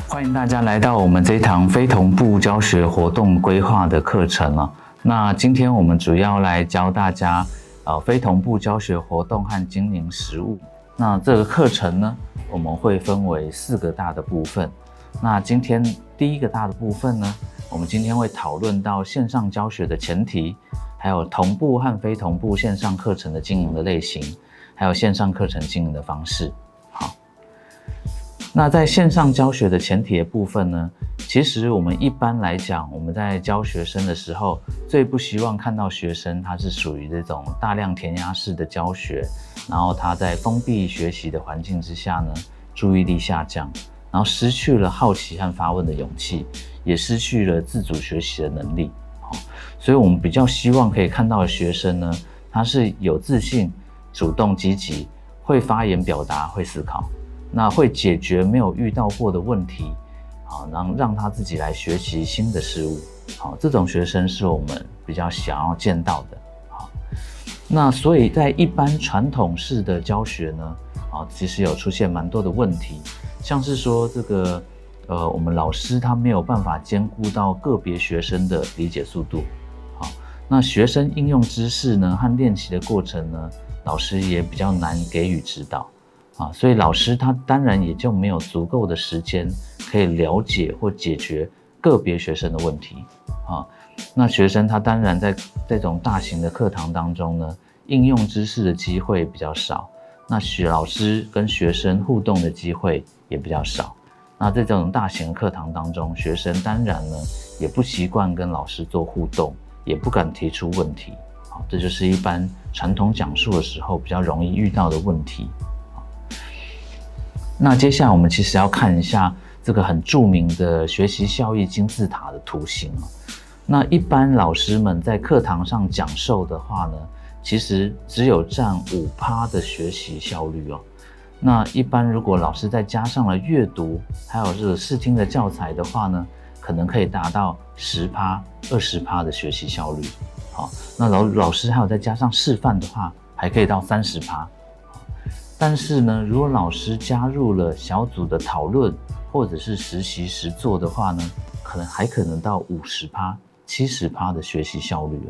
欢迎大家来到我们这一堂非同步教学活动规划的课程了。那今天我们主要来教大家非同步教学活动和经营实务。那这个课程呢，我们会分为4个大的部分。那今天第一个大的部分呢，我们今天会讨论到线上教学的前提，还有同步和非同步线上课程的经营的类型，还有线上课程经营的方式。好，那在线上教学的前提的部分呢，其实我们一般来讲，我们在教学生的时候，最不希望看到学生他是属于这种大量填鸭式的教学，然后他在封闭学习的环境之下呢，注意力下降，然后失去了好奇和发问的勇气，也失去了自主学习的能力。所以我们比较希望可以看到的学生呢，他是有自信、主动积极，会发言表达，会思考，那会解决没有遇到过的问题，让他自己来学习新的事物。这种学生是我们比较想要见到的。那所以在一般传统式的教学呢，其实有出现蛮多的问题，像是说这个我们老师他没有办法兼顾到个别学生的理解速度。那学生应用知识呢和练习的过程呢，老师也比较难给予指导。所以老师他当然也就没有足够的时间可以了解或解决个别学生的问题。那学生他当然在这种大型的课堂当中呢，应用知识的机会比较少，那老师跟学生互动的机会也比较少。那在这种大型的课堂当中，学生当然呢也不习惯跟老师做互动，也不敢提出问题。这就是一般传统讲述的时候比较容易遇到的问题。那接下来我们其实要看一下这个很著名的学习效益金字塔的图形。那一般老师们在课堂上讲授的话呢，其实只有占 5% 的学习效率。那一般如果老师再加上了阅读还有这个视听的教材的话呢，可能可以达到 10%、20% 的学习效率。那老师还有再加上示范的话，还可以到 30%。但是呢，如果老师加入了小组的讨论或者是实习实作的话呢，可能到 50%、70% 的学习效率。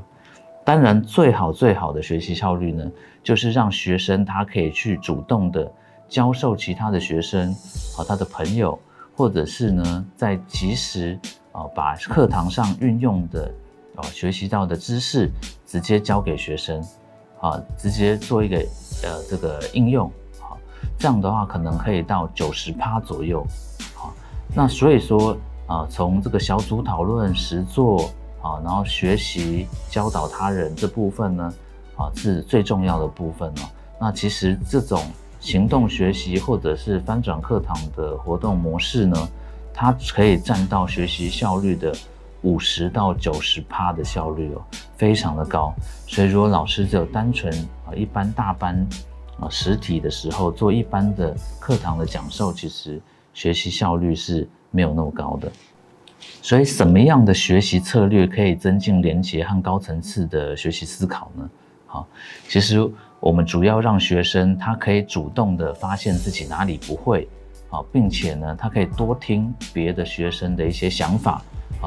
当然最好的学习效率呢，就是让学生他可以去主动的教授其他的学生，他的朋友，或者是呢在及时把课堂上运用的学习到的知识直接教给学生，直接做一个这个应用。这样的话可能可以到 90% 左右。那所以说从这个小组讨论、实作然后学习、教导他人这部分呢是最重要的部分。那其实这种行动学习或者是翻转课堂的活动模式呢，它可以占到学习效率的50%到90% 的效率，非常的高。所以如果老师只有单纯一般大班实体的时候做一般的课堂的讲授，其实学习效率是没有那么高的。所以什么样的学习策略可以增进连结和高层次的学习思考呢？其实我们主要让学生他可以主动的发现自己哪里不会，并且呢他可以多听别的学生的一些想法，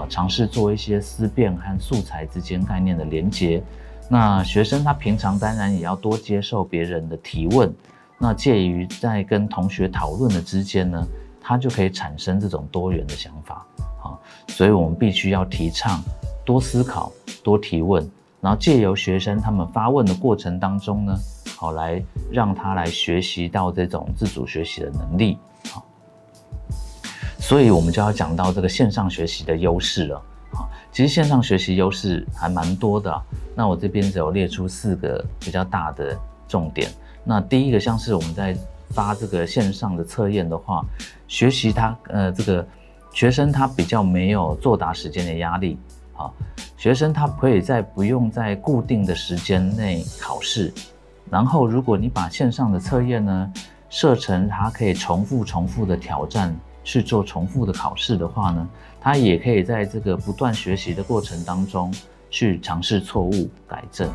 尝试做一些思辨和素材之间概念的连结。那学生他平常当然也要多接受别人的提问，那介于在跟同学讨论的之间呢，他就可以产生这种多元的想法。所以我们必须要提倡多思考、多提问，然后借由学生他们发问的过程当中呢，来让他来学习到这种自主学习的能力。所以我们就要讲到这个线上学习的优势了。其实线上学习优势还蛮多的，那我这边只有列出4个比较大的重点。那第一个像是我们在发这个线上的测验的话，学习这个学生他比较没有作答时间的压力。学生他可以不用在固定的时间内考试，然后如果你把线上的测验呢设成它可以重复的挑战，去做重复的考试的话呢，他也可以在这个不断学习的过程当中去尝试错误改正。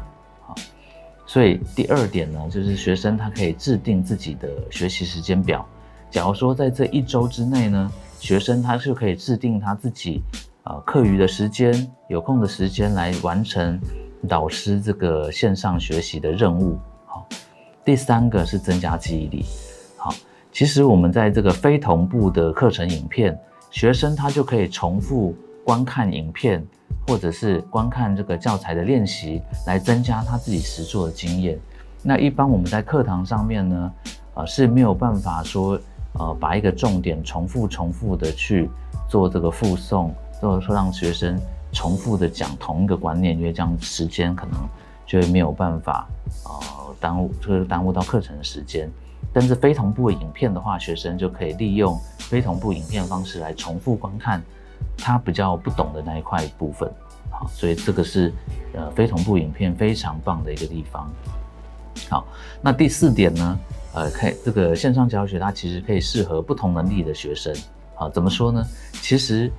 所以第2点呢，就是学生他可以制定自己的学习时间表。假如说在这1周之内呢，学生他是可以制定他自己课余的时间、有空的时间来完成导师这个线上学习的任务。好，第3个是增加记忆力。好，其实我们在这个非同步的课程影片，学生他就可以重复观看影片，或者是观看这个教材的练习，来增加他自己实作的经验。那一般我们在课堂上面呢，是没有办法说把一个重点重复的去做这个复诵，或者说让学生重复的讲同一个观念，因为这样时间可能就会没有办法耽误到课程的时间。但是非同步的影片的话，学生就可以利用非同步影片的方式来重复观看他比较不懂的那一块部分。好，所以这个是非同步影片非常棒的一个地方。好，那第4点呢，这个线上教学它其实可以适合不同能力的学生。好，怎么说呢？其实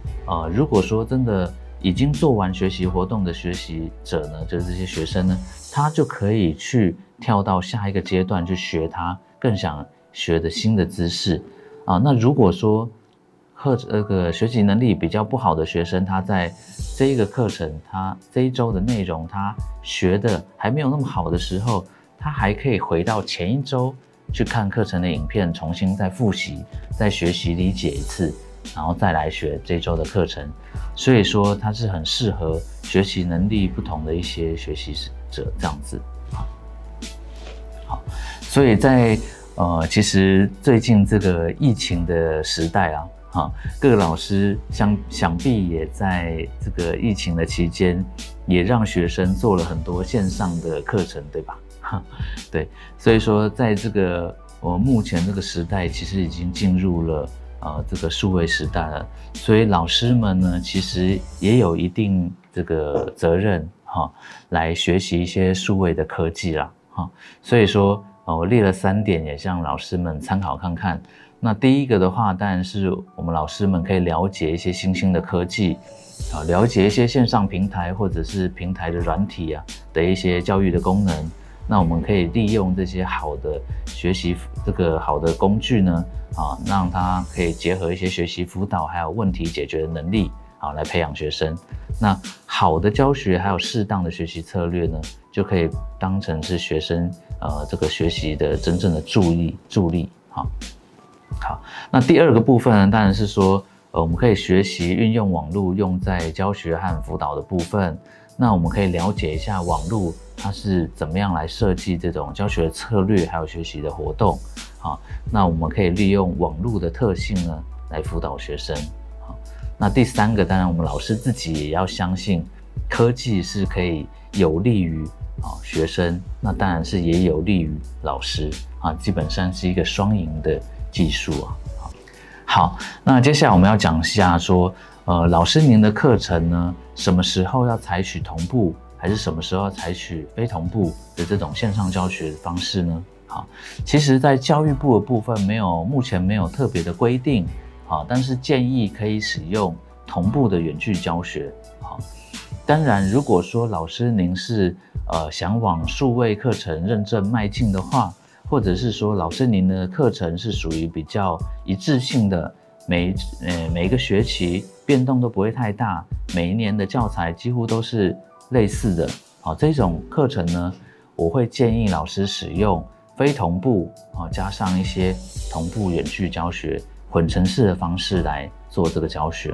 如果说真的已经做完学习活动的学习者呢，就是这些学生呢，他就可以去跳到下一个阶段去学他更想学的新的知识那如果说学习能力比较不好的学生，他在这一个课程，他这一周的内容他学的还没有那么好的时候，他还可以回到前一周去看课程的影片，重新再复习、再学习理解一次，然后再来学这周的课程。所以说，它是很适合学习能力不同的一些学习者这样子。好，所以在其实最近这个疫情的时代各个老师想必也在这个疫情的期间，也让学生做了很多线上的课程，对吧？对，所以说在这个目前这个时代，其实已经进入了这个数位时代了，所以老师们呢，其实也有一定这个责任来学习一些数位的科技啦所以说我列了3点，也让老师们参考看看。那第一个的话，当然是我们老师们可以了解一些新兴的科技了解一些线上平台或者是平台的软体的一些教育的功能。那我们可以利用这些好的学习这个好的工具呢让它可以结合一些学习辅导还有问题解决的能力来培养学生。那好的教学还有适当的学习策略呢，就可以当成是学生这个学习的真正的助力好，那第2个部分呢，当然是说我们可以学习运用网络用在教学和辅导的部分。那我们可以了解一下网络它是怎么样来设计这种教学策略还有学习的活动那我们可以利用网络的特性呢来辅导学生那第3个，当然我们老师自己也要相信科技是可以有利于学生，那当然是也有利于老师基本上是一个双赢的技术好，那接下来我们要讲一下说老师您的课程呢，什么时候要采取同步，还是什么时候要采取非同步的这种线上教学的方式呢？好，其实在教育部的部分目前没有特别的规定但是建议可以使用同步的远距教学当然如果说老师您是想往数位课程认证迈进的话，或者是说老师您的课程是属于比较一致性的，每一个学期变动都不会太大，每一年的教材几乎都是类似的这种课程呢，我会建议老师使用非同步加上一些同步远距教学混成式的方式来做这个教学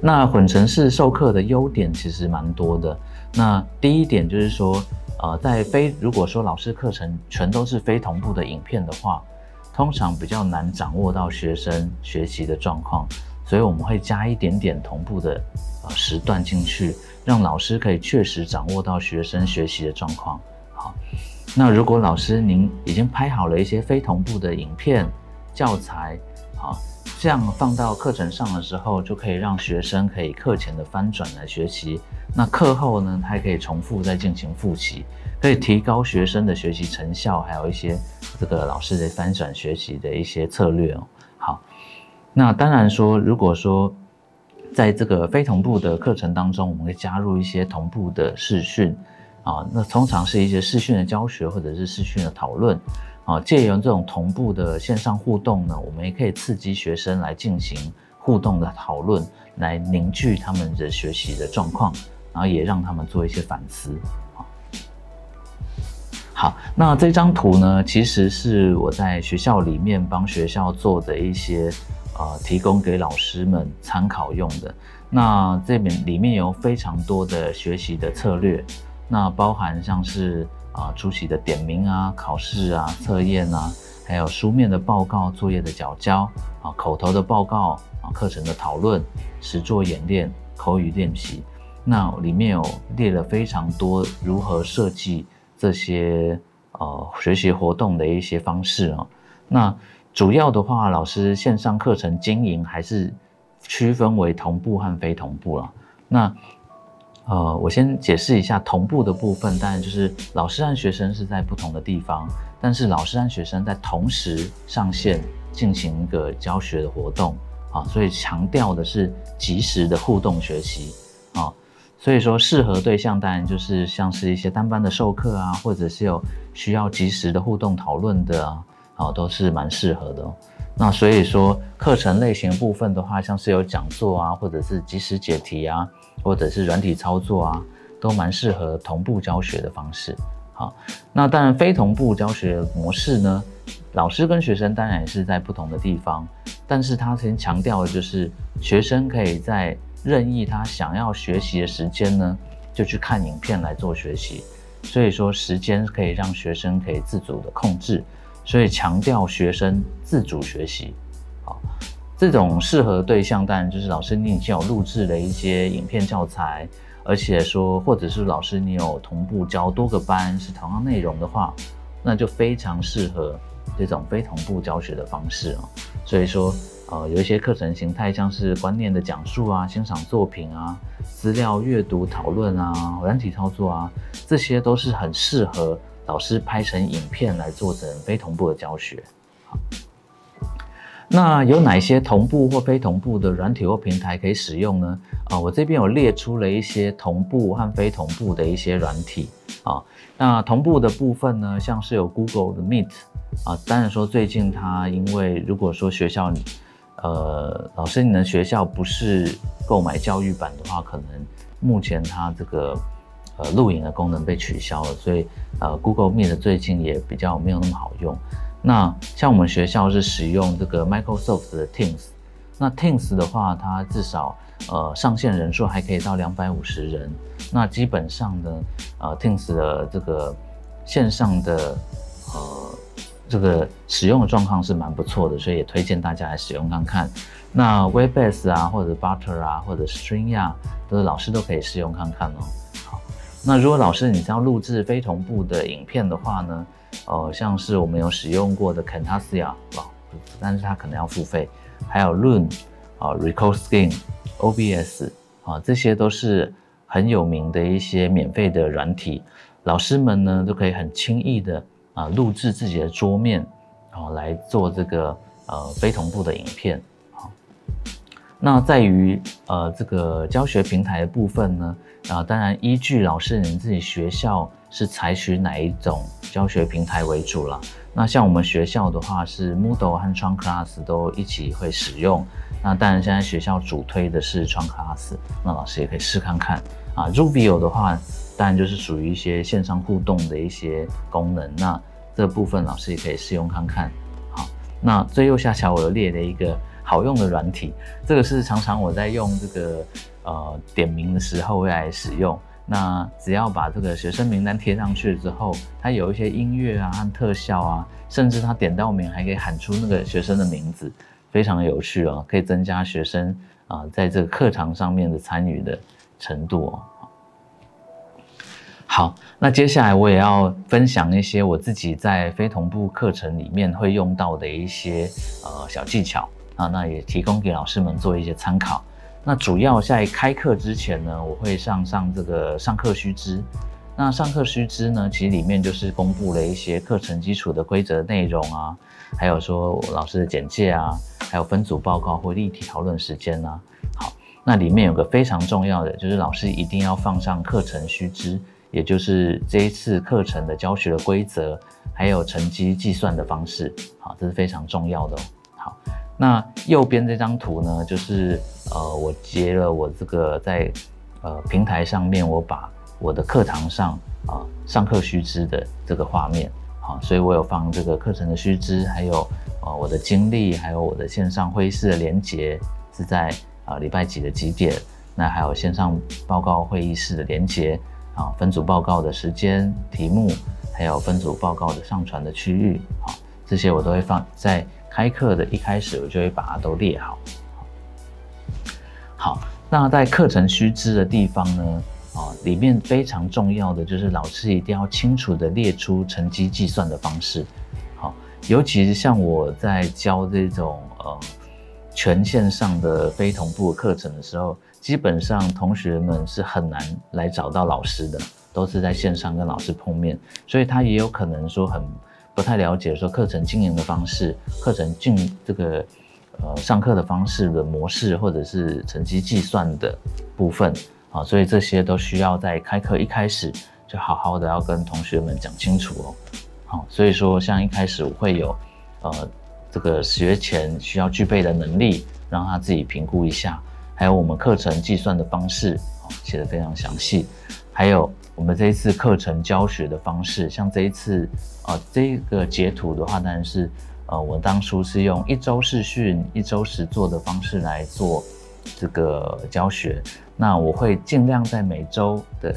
那混成式授课的优点其实蛮多的。那第一点就是说如果说老师课程全都是非同步的影片的话，通常比较难掌握到学生学习的状况，所以我们会加一点点同步的时段进去，让老师可以确实掌握到学生学习的状况。好，那如果老师您已经拍好了一些非同步的影片教材这样放到课程上的时候，就可以让学生可以课前的翻转来学习，那课后呢，他还可以重复再进行复习，可以提高学生的学习成效，还有一些这个老师的翻转学习的一些策略好，那当然说，如果说在这个非同步的课程当中，我们会加入一些同步的视讯那通常是一些视讯的教学或者是视讯的讨论借由这种同步的线上互动呢，我们也可以刺激学生来进行互动的讨论，来凝聚他们的学习的状况，然后也让他们做一些反思。好，那这张图呢，其实是我在学校里面帮学校做的一些提供给老师们参考用的。那这里面有非常多的学习的策略，那包含像是出席的点名啊、考试啊、测验啊，还有书面的报告、作业的缴交口头的报告课程的讨论、实作演练、口语练习。那里面有列了非常多如何设计这些学习活动的一些方式那主要的话，老师线上课程经营还是区分为同步和非同步了。那我先解释一下同步的部分，当然就是老师和学生是在不同的地方，但是老师和学生在同时上线进行一个教学的活动所以强调的是即时的互动学习所以说适合对象当然就是像是一些单班的授课或者是有需要即时的互动讨论的都是蛮适合的那所以说课程类型部分的话，像是有讲座或者是即时解题或者是软体操作都蛮适合同步教学的方式。好，那当然非同步教学模式呢，老师跟学生当然也是在不同的地方，但是他先强调的就是学生可以在任意他想要学习的时间呢，就去看影片来做学习，所以说时间可以让学生可以自主的控制，所以强调学生自主学习。这种适合的对象当然就是老师你已经有录制了一些影片教材，而且说或者是老师你有同步教多个班是同样内容的话，那就非常适合这种非同步教学的方式所以说有一些课程形态像是观念的讲述欣赏作品资料阅读讨论软体操作这些都是很适合老师拍成影片来做成非同步的教学。好，那有哪些同步或非同步的软体或平台可以使用呢？我这边有列出了一些同步和非同步的一些软体那同步的部分呢，像是有 Google 的 Meet当然说最近它因为如果说学校老师你的学校不是购买教育版的话，可能目前它这个录影的功能被取消了，所以Google Meet 最近也比较没有那么好用。那像我们学校是使用这个 Microsoft 的 Teams， 那 Teams 的话，它至少上线人数还可以到250人。那基本上呢，Teams 的这个线上的这个使用的状况是蛮不错的，所以也推荐大家来使用看看。那 Webex 或者 Butter 或者 StreamYard 都是老师都可以试用看看好，那如果老师你是要录制非同步的影片的话呢，像是我们有使用过的 Camtasia 但是它可能要付费，还有 Loom、Recording、OBS 这些都是很有名的一些免费的软体，老师们呢都可以很轻易的录制自己的桌面来做这个非同步的影片。那在于这个教学平台的部分呢，当然依据老师你自己学校是采取哪一种教学平台为主啦。那像我们学校的话是 Moodle 和创 Class 都一起会使用，那当然现在学校主推的是创 Class， 那老师也可以试看看Ruvio 的话当然就是属于一些线上互动的一些功能，那这部分老师也可以试用看看。好，那最右下角我有列了一个好用的软体，这个是常常我在用这个点名的时候会来使用。那只要把这个学生名单贴上去之后，它有一些音乐和特效甚至它点到名还可以喊出那个学生的名字，非常有趣可以增加学生在这个课堂上面的参与的程度好，那接下来我也要分享一些我自己在非同步课程里面会用到的一些小技巧那也提供给老师们做一些参考。那主要在开课之前呢，我会上这个上课须知。那上课须知呢，其实里面就是公布了一些课程基础的规则内容还有说老师的简介还有分组报告或例题讨论时间好，那里面有个非常重要的，就是老师一定要放上课程须知也就是这一次课程的教学的规则，还有成绩计算的方式。好，这是非常重要的哦。好，那右边这张图呢，就是我截了我这个在平台上面，我把我的课堂上上课须知的这个画面。好，所以我有放这个课程的须知，还有我的经历，还有我的线上会议室的连结是在礼拜几的几点，那还有线上报告会议室的连结，分组报告的时间、题目，还有分组报告的上传的区域，这些我都会放在开课的一开始，我就会把它都列好。好，那在课程须知的地方呢，里面非常重要的就是老师一定要清楚的列出成绩计算的方式。好，尤其是像我在教这种全线上的非同步课程的时候，基本上同学们是很难来找到老师的，都是在线上跟老师碰面，所以他也有可能说很不太了解说课程经营的方式，课程这个上课的方式的模式，或者是成绩计算的部分。所以这些都需要在开课一开始就好好的要跟同学们讲清楚哦。好，所以说像一开始我会有这个学前需要具备的能力，让他自己评估一下，还有我们课程计算的方式写得非常详细，还有我们这一次课程教学的方式，像这一次这个截图的话，当然是我当初是用1周视讯1周实作的方式来做这个教学。那我会尽量在每周的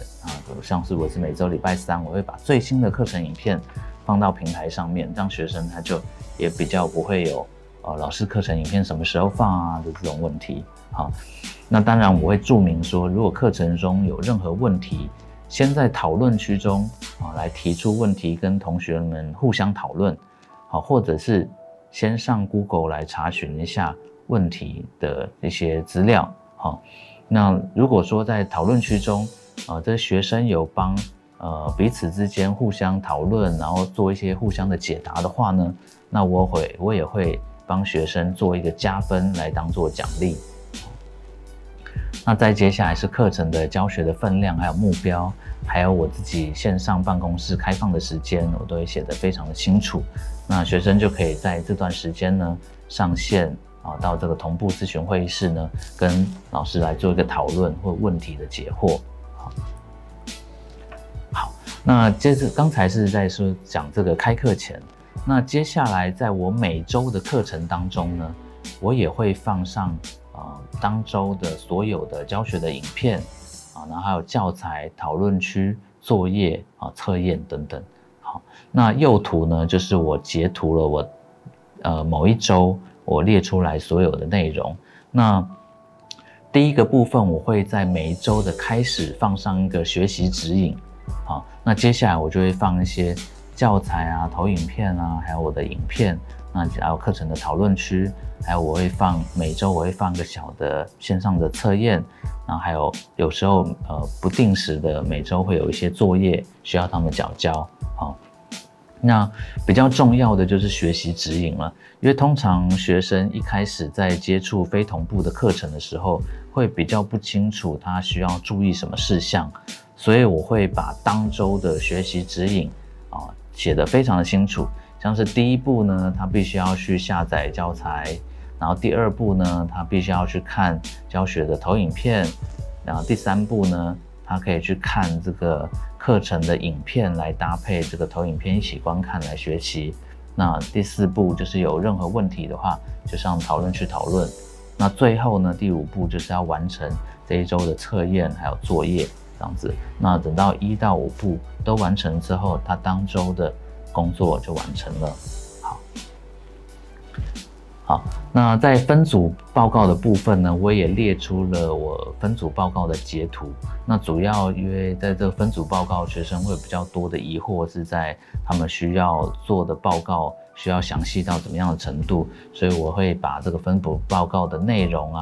像是我是每周礼拜3，我会把最新的课程影片放到平台上面，让学生他就也比较不会有老师课程影片什么时候放的这种问题。好，那当然我会注明说，如果课程中有任何问题，先在讨论区中来提出问题，跟同学们互相讨论，或者是先上 Google 来查询一下问题的一些资料。好，那如果说在讨论区中，这学生有帮彼此之间互相讨论，然后做一些互相的解答的话呢，那我也会帮学生做一个加分来当做奖励。那再接下来是课程的教学的分量，还有目标，还有我自己线上办公室开放的时间，我都会写得非常的清楚。那学生就可以在这段时间呢上线到这个同步咨询会议室呢，跟老师来做一个讨论或问题的解惑。好，那刚才是在讲这个开课前，那接下来在我每周的课程当中呢，我也会放上当周的所有的教学的影片然后还有教材、讨论区、作业测验等等。好，那右图呢，就是我截图了我某一周我列出来所有的内容。那第一个部分我会在每一周的开始放上一个学习指引。好，那接下来我就会放一些教材投影片还有我的影片，那还有课程的讨论区，还有每周我会放一个小的线上的测验，然后还有时候不定时的每周会有一些作业需要他们缴交。好，那比较重要的就是学习指引了，因为通常学生一开始在接触非同步的课程的时候，会比较不清楚他需要注意什么事项，所以我会把当周的学习指引写得非常的清楚。像是第一步呢，他必须要去下载教材，然后第2步呢，他必须要去看教学的投影片，然后第3步呢，他可以去看这个课程的影片来搭配这个投影片一起观看来学习。那第4步就是有任何问题的话，就上讨论区讨论。那最后呢，第5步就是要完成这一周的测验还有作业这样子。那等到1到5步都完成之后，他当周的工作就完成了。好，那在分组报告的部分呢，我也列出了我分组报告的截图。那主要因为在这个分组报告，学生会比较多的疑惑是在他们需要做的报告需要详细到怎么样的程度，所以我会把这个分组报告的内容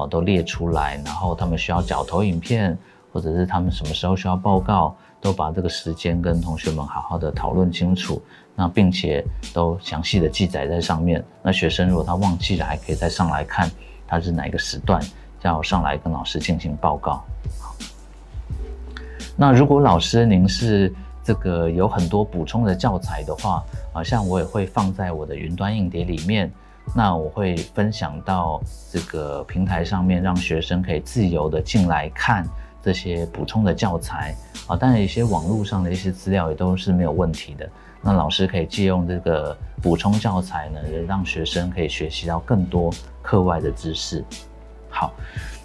都列出来，然后他们需要缴投影片，或者是他们什么时候需要报告，都把这个时间跟同学们好好的讨论清楚，那并且都详细的记载在上面。那学生如果他忘记了，还可以再上来看他是哪一个时段要上来跟老师进行报告。那如果老师您是这个有很多补充的教材的话，像我也会放在我的云端硬碟里面，那我会分享到这个平台上面，让学生可以自由的进来看这些补充的教材当然一些网络上的一些资料也都是没有问题的。那老师可以借用这个补充教材呢，让学生可以学习到更多课外的知识。好，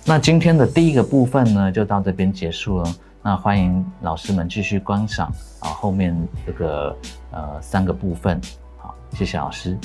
那今天的第一个部分呢，就到这边结束了。那欢迎老师们继续观赏后面这个3个部分。好，谢谢老师。